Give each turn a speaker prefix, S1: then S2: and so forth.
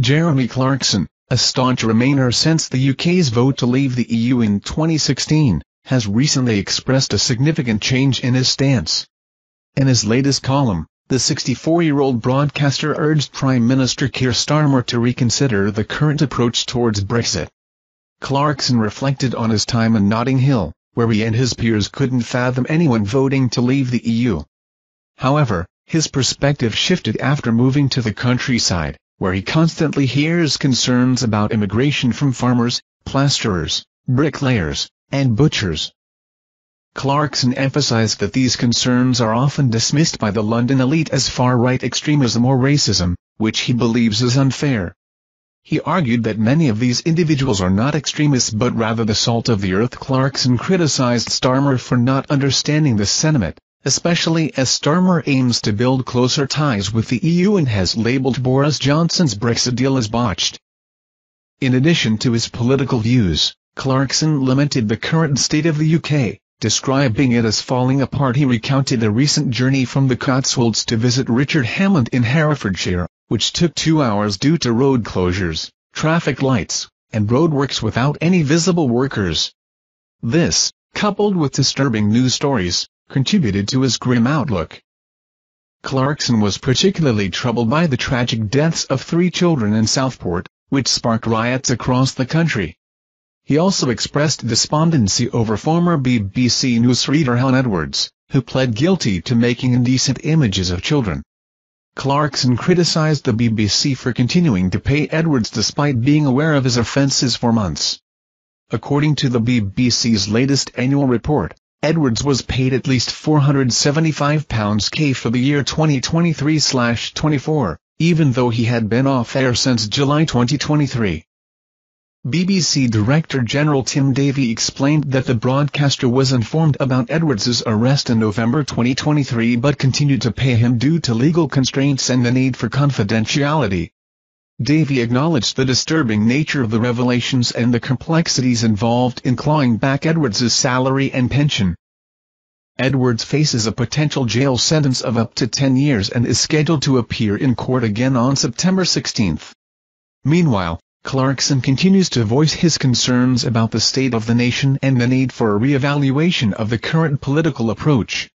S1: Jeremy Clarkson, a staunch Remainer since the UK's vote to leave the EU in 2016, has recently expressed a significant change in his stance. In his latest column, the 64-year-old broadcaster urged Prime Minister Keir Starmer to reconsider the current approach towards Brexit. Clarkson reflected on his time in Notting Hill, where he and his peers couldn't fathom anyone voting to leave the EU. However, his perspective shifted after moving to the countryside, where he constantly hears concerns about immigration from farmers, plasterers, bricklayers, and butchers. Clarkson emphasized that these concerns are often dismissed by the London elite as far-right extremism or racism, which he believes is unfair. He argued that many of these individuals are not extremists but rather the salt of the earth. Clarkson criticized Starmer for not understanding this sentiment, especially as Starmer aims to build closer ties with the EU and has labelled Boris Johnson's Brexit deal as botched. In addition to his political views, Clarkson lamented the current state of the UK, describing it as falling apart. He recounted a recent journey from the Cotswolds to visit Richard Hammond in Herefordshire, which took 2 hours due to road closures, traffic lights, and roadworks without any visible workers. This, coupled with disturbing news stories, contributed to his grim outlook. Clarkson was particularly troubled by the tragic deaths of 3 children in Southport, which sparked riots across the country. He also expressed despondency over former BBC newsreader Helen Edwards, who pled guilty to making indecent images of children. Clarkson criticized the BBC for continuing to pay Edwards despite being aware of his offences for months. According to the BBC's latest annual report, Edwards was paid at least £475k for the year 2023/24, even though he had been off air since July 2023. BBC Director General Tim Davie explained that the broadcaster was informed about Edwards's arrest in November 2023 but continued to pay him due to legal constraints and the need for confidentiality. Davie acknowledged the disturbing nature of the revelations and the complexities involved in clawing back Edwards's salary and pension. Edwards faces a potential jail sentence of up to 10 years and is scheduled to appear in court again on September 16. Meanwhile, Clarkson continues to voice his concerns about the state of the nation and the need for a re-evaluation of the current political approach.